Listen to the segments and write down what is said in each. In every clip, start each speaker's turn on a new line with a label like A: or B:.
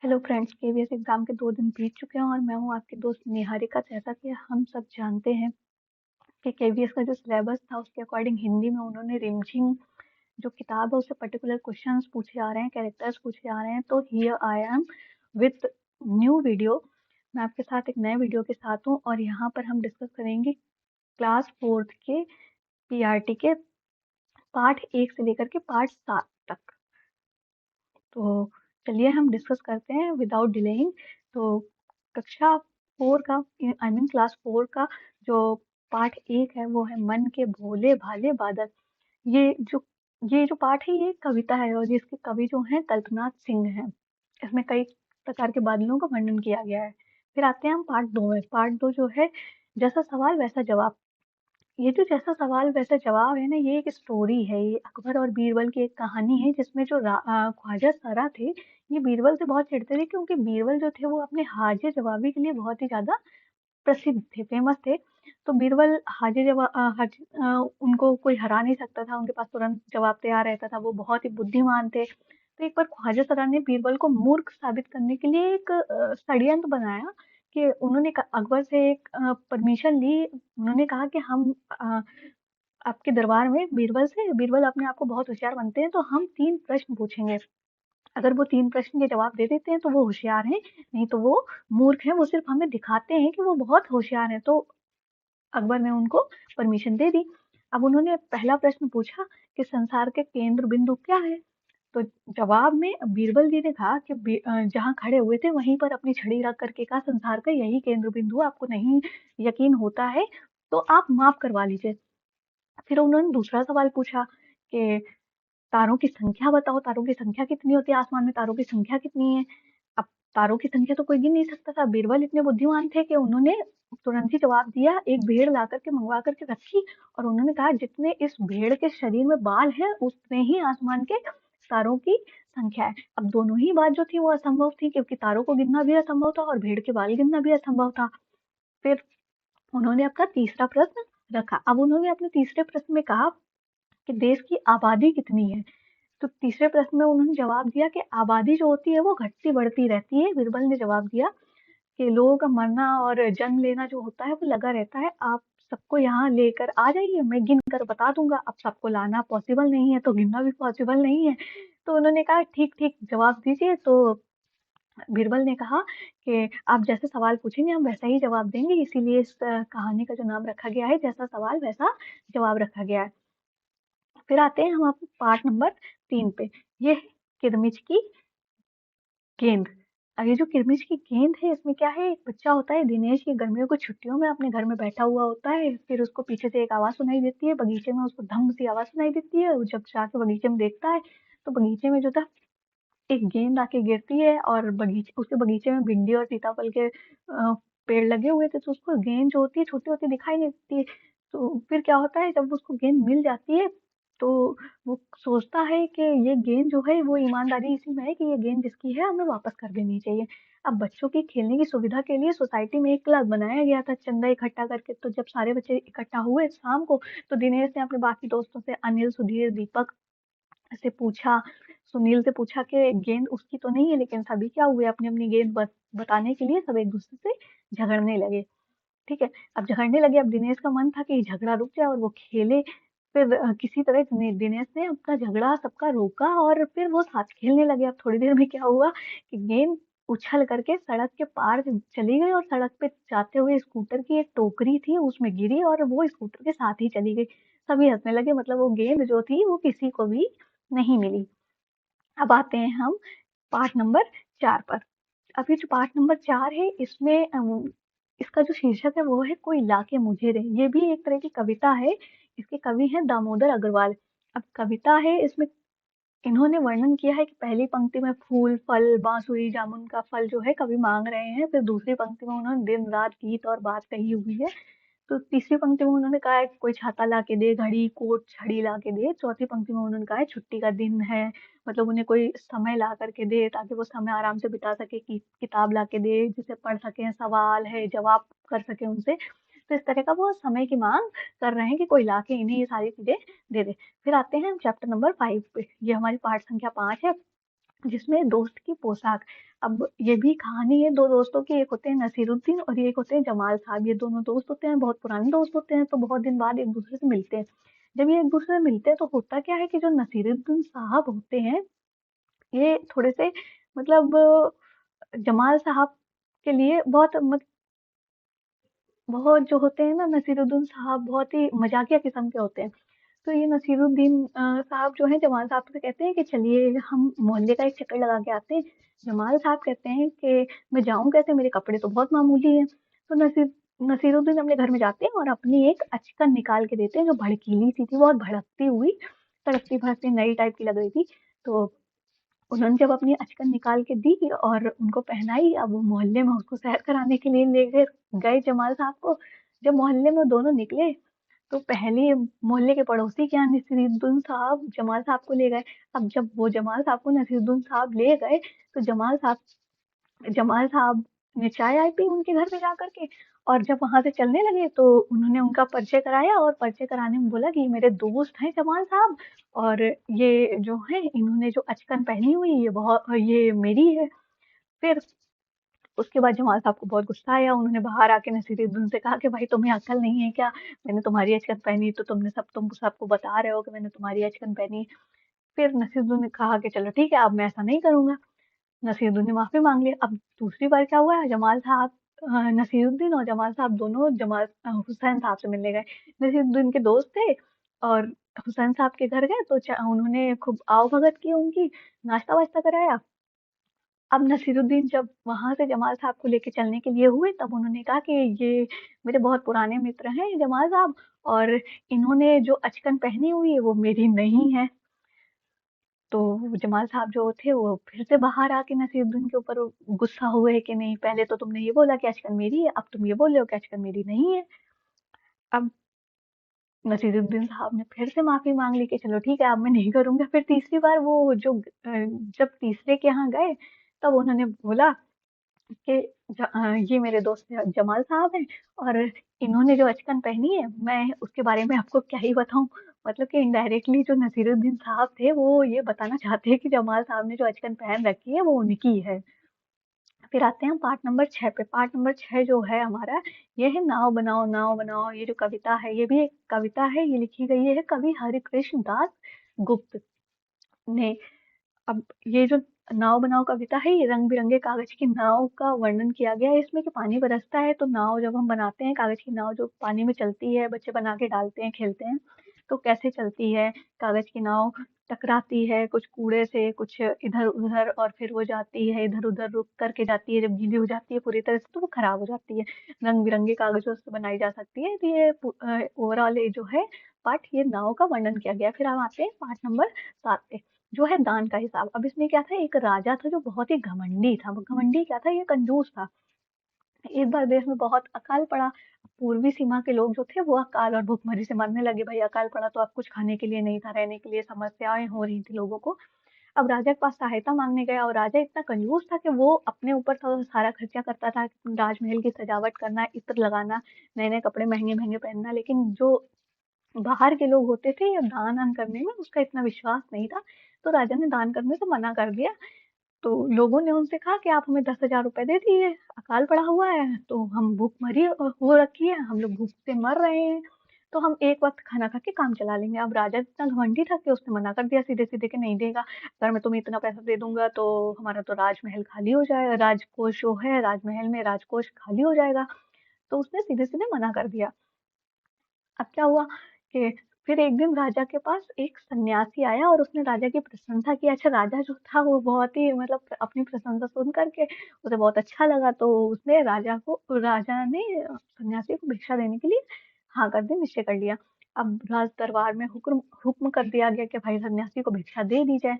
A: Hello friends, KVS exam के 2 दिन बीत चुके हैं और मैं हूँ आपकी दोस्त निहारिका। जैसा कि हम सब जानते हैं कि केवीएस का जो सिलेबस था उसके अकॉर्डिंग हिंदी में उन्होंने रिमझिम जो किताब है उससे पर्टिकुलर क्वेश्चंस पूछे आ रहे हैं, कैरेक्टर्स पूछे आ रहे हैं। तो here I am with new video. मैं आपके साथ एक नए वीडियो के साथ हूँ और यहाँ पर हम डिस्कस करेंगे क्लास 4th के पीआरटी के पार्ट 1 से लेकर के पार्ट 7 तक। तो चलिए हम डिस्कस करते हैं विदाउट डिलेइंग। तो कक्षा 4 का आई मीन क्लास 4 का जो पार्ट 1 है वो है मन के भोले भाले बादल। ये जो ये जो पार्ट है ये कविता है और इसके कवि जो हैं कल्पनाथ सिंह हैं। इसमें कई प्रकार के बादलों का वर्णन किया गया है। फिर आते हैं हम पार्ट 2 में। पार्ट 2 जो है जैसा सवाल वैसा जवाब। ये जो जैसा सवाल वैसा जवाब है ना, ये एक स्टोरी है। ये अकबर और बीरबल की एक कहानी है जिसमें जो ख्वाजा सरा थे, ये बीरबल से बहुत चिढ़ते थे क्योंकि बीरबल जो थे वो अपने हाजिर जवाबी के लिए बहुत ही ज्यादा प्रसिद्ध थे, फेमस थे। तो बीरबल उनको कोई हरा नहीं सकता था, उनके पास तुरंत जवाब तैयार रहता था, वो बहुत ही बुद्धिमान थे। तो एक बार ख्वाजा सरा ने बीरबल को मूर्ख साबित करने के लिए एक षड्यंत्र बनाया कि उन्होंने अकबर से एक परमिशन ली। उन्होंने कहा कि हम आपके दरबार में बीरबल अपने आप को बहुत होशियार बनते हैं, तो हम 3 प्रश्न पूछेंगे। अगर वो 3 प्रश्न के जवाब दे देते हैं तो वो होशियार हैं, नहीं तो वो मूर्ख हैं। वो सिर्फ हमें दिखाते हैं कि वो बहुत होशियार हैं। तो अकबर ने उनको परमिशन दे दी। अब उन्होंने पहला प्रश्न पूछा कि संसार के केंद्र बिंदु क्या है। तो जवाब में बीरबल जी ने कहा कि जहाँ खड़े हुए थे वहीं पर अपनी छड़ी रख करके कहा, संसार का यही केंद्र बिंदु है, आपको नहीं यकीन होता है तो आप माफ करवा लीजिए। फिर उन्होंने दूसरा सवाल पूछा कि तारों की संख्या बताओ, तारों की संख्या कितनी होती है, आसमान में तारों की संख्या कितनी है। अब तारों की संख्या तो कोई गिन नहीं सकता था। बीरबल इतने बुद्धिमान थे कि उन्होंने तुरंत ही जवाब दिया, एक भेड़ ला करके मंगवा करके रखी और उन्होंने कहा जितने इस भेड़ के शरीर में बाल हैं उतने ही आसमान के तारों की संख्या है। अब दोनों ही बात जो थी वो असंभव थी क्योंकि तारों को गिनना भी असंभव था और भेड़ के बाल गिनना भी असंभव था। फिर उन्होंने अपना तीसरा प्रश्न रखा। अब उन्होंने अपने तीसरे प्रश्न में कहा कि देश की आबादी कितनी है। तो तीसरे प्रश्न में उन्होंने जवाब दिया कि आबादी जो होती है वो घटती बढ़ती रहती है। बीरबल ने जवाब दिया कि लोगों का मरना और जन्म लेना जो होता है वो लगा रहता है, आप सबको यहाँ लेकर आ जाइए, मैं गिन कर बता दूंगा। अब सबको लाना पॉसिबल नहीं है तो गिनना भी पॉसिबल नहीं है। तो उन्होंने कहा ठीक ठीक जवाब दीजिए। तो बीरबल ने कहा कि आप जैसे सवाल पूछेंगे हम वैसा ही जवाब देंगे, इसीलिए इस कहानी का जो नाम रखा गया है जैसा सवाल वैसा जवाब रखा गया है। फिर आते हैं हम आप पार्ट नंबर 3 पे। ये है किरमिच की गेंद। अब ये जो किरमिच की गेंद है इसमें क्या है, एक बच्चा होता है दिनेश, ये गर्मियों की छुट्टियों में अपने घर में बैठा हुआ होता है। फिर उसको पीछे से एक आवाज सुनाई देती है, बगीचे में उसको धम सी आवाज सुनाई देती है। वो जब जाके बगीचे में देखता है तो बगीचे में जो था एक गेंद आके गिरती है और बगीचे उसके बगीचे में भिंडी और सीताफल के पेड़ लगे हुए थे। तो उसको गेंद जो होती है छोटी होती दिखाई नहीं देती। तो फिर क्या होता है, जब उसको गेंद मिल जाती है तो वो सोचता है कि ये गेंद जो है वो ईमानदारी इसी में है कि ये गेंद जिसकी है हमें वापस कर देनी चाहिए। अब बच्चों की खेलने की सुविधा के लिए सोसाइटी में एक क्लब बनाया गया था चंदा इकट्ठा करके। तो जब सारे बच्चे इकट्ठा हुए शाम को, तो दिनेश ने अपने बाकी दोस्तों से, अनिल, सुधीर, दीपक से पूछा, सुनील से पूछा कि गेंद उसकी तो नहीं है, लेकिन सभी क्या हुए अपनी अपनी गेंद बताने के लिए सब एक दूसरे से झगड़ने लगे। ठीक है, अब झगड़ने लगे। अब दिनेश का मन था कि झगड़ा रुक जाए और वो खेले। फिर किसी तरह दिनेश ने अपना झगड़ा सबका रोका और फिर वो साथ खेलने लगे। अब थोड़ी देर में क्या हुआ कि गेंद उछल करके सड़क के पार चली गई और सड़क पे जाते हुए स्कूटर की एक टोकरी थी उसमें गिरी और वो स्कूटर के साथ ही चली गई। सभी हंसने लगे, मतलब वो गेंद जो थी वो किसी को भी नहीं मिली। अब आते हैं हम पार्ट नंबर 4 पर। अब ये जो पार्ट नंबर 4 है इसमें इसका जो शीर्षक है वो है कोई लाके मुझे दे। ये भी एक तरह की कविता है। इसके कवि हैं दामोदर अग्रवाल। अब कविता है इसमें इन्होंने वर्णन किया है कि पहली पंक्ति में फूल, फल, बांसुरी, जामुन का फल जो है कवि मांग रहे हैं। फिर दूसरी पंक्ति में उन्होंने दिन रात गीत और बात कही हुई है। तो तीसरी पंक्ति में उन्होंने कहा है कि कोई छाता ला के दे, घड़ी, कोट, छड़ी ला के दे। चौथी पंक्ति में उन्होंने कहा है छुट्टी का दिन है, मतलब उन्हें कोई समय ला करके दे ताकि वो समय आराम से बिता सके, कि किताब ला के दे जिसे पढ़ सके, सवाल है जवाब कर सके उनसे। तो इस तरह का वो समय की मांग कर रहे हैं कि कोई ला के इन्हें ये सारी चीजें दे दे। फिर आते हैं हम चैप्टर नंबर 5 पे। ये हमारी पाठ संख्या 5 है। जिसमें दोस्त की पोशाक। अब ये भी कहानी है दो दोस्तों की, एक होते हैं नसीरुद्दीन और एक होते हैं जमाल साहब। ये दोनों दोस्त होते हैं, बहुत पुराने दोस्त होते हैं, तो बहुत दिन बाद एक दूसरे से मिलते हैं। जब ये एक दूसरे से मिलते हैं तो होता क्या है कि जो नसीरुद्दीन साहब होते हैं, ये थोड़े से मतलब जमाल साहब के लिए बहुत जो होते हैं ना, नसीरुद्दीन साहब बहुत ही मजाकिया किस्म के होते हैं। तो ये नसीरुद्दीन साहब जो हैं जमाल साहब से कहते हैं कि चलिए हम मोहल्ले का एक चक्कर लगा के आते हैं। जमाल साहब कहते हैं कि मैं जाऊं कैसे, मेरे कपड़े तो बहुत मामूली हैं। तो नसीरुद्दीन अपने घर में जाते हैं और अपनी एक अचकन निकाल के देते हैं, जो भड़कीली सी थी, बहुत भड़कती हुई, तड़कती भड़कती नई टाइप की लग रही थी। तो उन्होंने जब अपनी अचकन निकाल के दी और उनको पहनाई, अब वो मोहल्ले में उसको सैर कराने के लिए ले गए जमाल साहब को। जब मोहल्ले में दोनों निकले तो पहले मोहल्ले के पड़ोसी के यहाँ नसीरुद्दीन साहब जमाल साहब को ले गए। अब जब वो जमाल साहब को नसीरुद्दीन साहब ले गए तो जमाल साहब ने चाय आय पी उनके घर पे जा करके। और जब वहां से चलने लगे तो उन्होंने उनका परिचय कराया, और परिचय कराने में बोला कि ये मेरे दोस्त हैं जमाल साहब, और ये जो है इन्होंने जो अचकन पहनी हुई ये मेरी है। फिर उसके बाद जमाल साहब को बहुत गुस्सा आया। उन्होंने बाहर आके नसीरुद्दीन से कहा कि भाई तुम्हें अक्ल नहीं है क्या, मैंने तुम्हारी अचकन पहनी तो तुम सबको बता रहे हो कि मैंने तुम्हारी अचकन पहनी। फिर नसीरुद्दीन ने कहा कि चलो ठीक है, अब मैं ऐसा नहीं करूंगा। नसीरुद्दीन ने माफी मांग ली। अब दूसरी बार क्या हुआ, जमाल साहब नसीरुद्दीन और जमाल साहब दोनों हुसैन साहब से मिलने गए। नसीरुद्दीन के दोस्त थे और हुसैन साहब के घर गए तो उन्होंने खूब आओ भगत की उनकी, नाश्ता वाश्ता कराया। अब नसीरुद्दीन जब वहां से जमाल साहब को लेके चलने के लिए हुए, तब उन्होंने कहा कि ये मेरे बहुत पुराने मित्र हैं जमाल साहब, और इन्होंने जो अचकन पहनी हुई है वो मेरी नहीं है। तो जमाल साहब जो थे वो फिर से बाहर आके नसीरुद्दीन के ऊपर गुस्सा हुए कि नहीं, पहले तो तुमने ये बोला कि अचकन मेरी है, अब तुम ये बोल रहे हो कि अचकन मेरी नहीं है। अब नसीरुद्दीन साहब ने फिर से माफी मांग ली कि चलो ठीक है, अब मैं नहीं करूंगा। फिर तीसरी बार जब तीसरे के यहाँ गए, तब उन्होंने बोला कि ये मेरे दोस्त जमाल साहब हैं, और इन्होंने जो अचकन पहनी है मैं उसके बारे में आपको क्या ही बताऊं। मतलब कि इनडायरेक्टली जो नसीरुद्दीन साहब थे वो ये बताना चाहते हैं कि जमाल साहब ने जो अचकन पहन रखी है वो उनकी है। फिर आते हैं पार्ट नंबर 6 पे। पार्ट नंबर 6 जो है हमारा, ये है नाव बनाओ नाव बनाओ। ये जो कविता है ये भी एक कविता है, ये लिखी गई है कवि हरिकृष्ण दास गुप्त ने। अब ये जो नाव बनाओ कविता है, ये रंग बिरंगे कागज की नाव का वर्णन किया गया है इसमें, कि पानी बरसता है तो नाव जब हम बनाते हैं, कागज की नाव जो पानी में चलती है, बच्चे बना के डालते हैं, खेलते हैं, तो कैसे चलती है कागज की नाव, टकराती है कुछ कूड़े से, कुछ इधर उधर, और फिर वो जाती है इधर उधर, रुक करके जाती है, जब गीली हो जाती है पूरी तरह से तो वो खराब हो जाती है। रंग बिरंगे कागजों से बनाई जा सकती है। तो ये ओवरऑल ये जो है पार्ट, ये नाव का वर्णन किया गया है। फिर हम आते हैं पार्ट नंबर 7 पे, जो है दान का हिसाब। अब इसमें क्या था, एक राजा था जो बहुत ही घमंडी था। वो घमंडी क्या था, ये कंजूस था। एक बार देश में बहुत अकाल पड़ा। पूर्वी सीमा के लोग जो थे वो अकाल और भूखमरी से मरने लगे। भाई अकाल पड़ा तो अब कुछ खाने के लिए नहीं था, रहने के लिए समस्याएं हो रही थी लोगों को। अब राजा के पास सहायता मांगने गया, और राजा इतना कंजूस था कि वो अपने ऊपर तो सारा खर्चा करता था, राजमहल की सजावट करना, इत्र लगाना, नए नए कपड़े महंगे महंगे पहनना, लेकिन जो बाहर के लोग होते थे, या दान वान करने में उसका इतना विश्वास नहीं था। तो राजा ने दान करने से मना कर दिया। तो लोगों ने उनसे कहा कि आप हमें 10,000 रुपए दे दीजिए, अकाल पड़ा हुआ है, तो हम भूखमरी हो रखी है, हम लोग भूख से मर रहे हैं, तो हम एक वक्त खाना खा के काम चला लेंगे। अब राजा इतना घमंडी था कि उसने मना कर दिया सीधे सीधे कि नहीं देगा, अगर मैं तुम्हें इतना पैसा दे दूंगा तो हमारा तो राजमहल खाली हो जाएगा, राजकोष जो है राजमहल में राजकोष खाली हो जाएगा। तो उसने सीधे सीधे मना कर दिया। अब क्या हुआ कि फिर एक दिन राजा के पास एक सन्यासी आया और उसने राजा की प्रशंसा की। अच्छा, राजा जो था वो बहुत ही मतलब अपनी प्रशंसा सुन करके उसे बहुत अच्छा लगा, तो उसने राजा ने सन्यासी को भिक्षा देने के लिए हाँ कर दी, निश्चय कर लिया। अब राज दरबार में हुक्म हुक्म कर दिया गया कि भाई सन्यासी को भिक्षा दे दी जाए।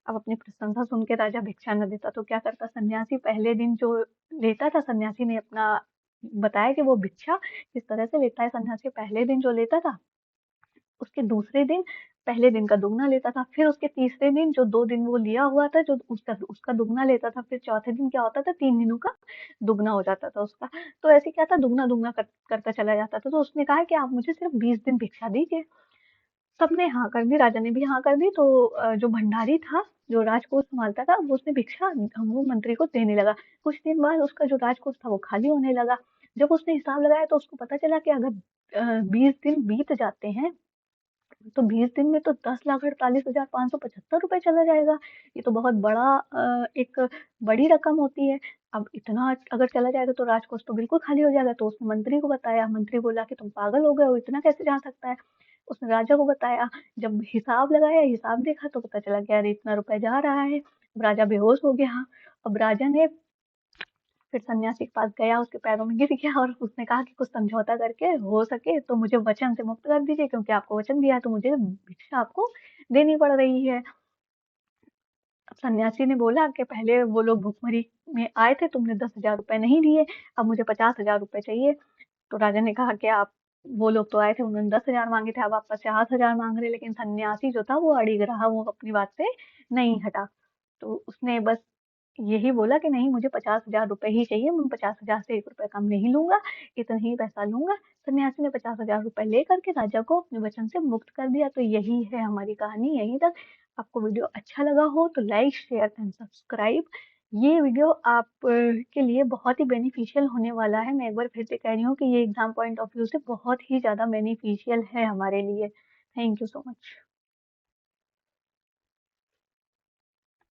A: अब अपनी प्रशंसा सुन के राजा भिक्षा न देता तो क्या करता, सन्यासी पहले दिन जो लेता था, सन्यासी ने अपना बताया कि वो भिक्षा किस तरह से लेता है। सन्यासी पहले दिन जो लेता था, उसके दूसरे दिन पहले दिन का दुगना लेता था। फिर उसके तीसरे दिन जो 2 दिन वो लिया हुआ था, जो उसका उसका दुगना लेता था। फिर चौथे दिन क्या होता था, 3 दिनों का दुगना हो जाता था उसका। तो ऐसे क्या था, दुगना दुगना करता चला जाता था। तो उसने कहा कि आप मुझे सिर्फ 20 दिन भिक्षा दीजिए। सबने हाँ कर दी, राजा ने भी हाँ कर दी। तो जो भंडारी था, जो राजकोष संभालता था, वो उसने भिक्षा वो मंत्री को देने लगा। कुछ दिन बाद उसका जो राजकोष था वो खाली होने लगा। जब उसने हिसाब लगाया तो उसको पता चला कि अगर 20 दिन बीत जाते हैं तो 20 दिन में तो 10,48,575 रुपए चला जाएगा। ये तो बहुत बड़ा एक बड़ी रकम होती है। अब इतना अगर चला जाएगा तो राजकोष तो बिल्कुल खाली हो जाएगा। तो उसने मंत्री को बताया। मंत्री बोला कि तुम पागल हो गए हो, इतना कैसे जा सकता है। उसने राजा को बताया। जब हिसाब लगाया, हिसाब देखा तो पता चला कि यार इतना रुपए जा रहा है। अब राजा बेहोश हो गया। अब राजा ने फिर सन्यासी के पास गया, उसके पैरों में गिर गया और उसने कहा कि कुछ समझौता करके हो सके तो मुझे वचन से मुक्त कर दीजिए, क्योंकि आपको वचन दिया है तो मुझे भिक्षा आपको देनी पड़ रही है। अब सन्यासी ने बोला कि पहले वो लोग भुखमरी में आए थे, तुमने 10,000 रुपए नहीं दिए, अब मुझे 50,000 रुपए चाहिए। तो राजा ने कहा कि आप, वो लोग तो आए थे उन्होंने 10,000 मांगे थे, अब आप 50,000 मांग रहे। लेकिन सन्यासी जो था वो अड़िग रहा, वो अपनी बात से नहीं हटा। तो उसने बस यही बोला कि नहीं, मुझे 50,000 रुपए ही चाहिए, मैं 50,000 से 1 रुपए कम नहीं लूंगा, इतना ही पैसा लूंगा। सन्यासी ने 50,000 रुपए लेकर के राजा को अपने वचन से मुक्त कर दिया। तो यही है हमारी कहानी, यहीं तक। आपको वीडियो अच्छा लगा हो तो लाइक शेयर एंड सब्सक्राइब। ये वीडियो आप के लिए बहुत ही बेनिफिशियल होने वाला है। मैं एक बार फिर से कह रही हूँ कि ये एग्जाम पॉइंट ऑफ व्यू से बहुत ही ज्यादा बेनिफिशियल है हमारे लिए। Thank you so much.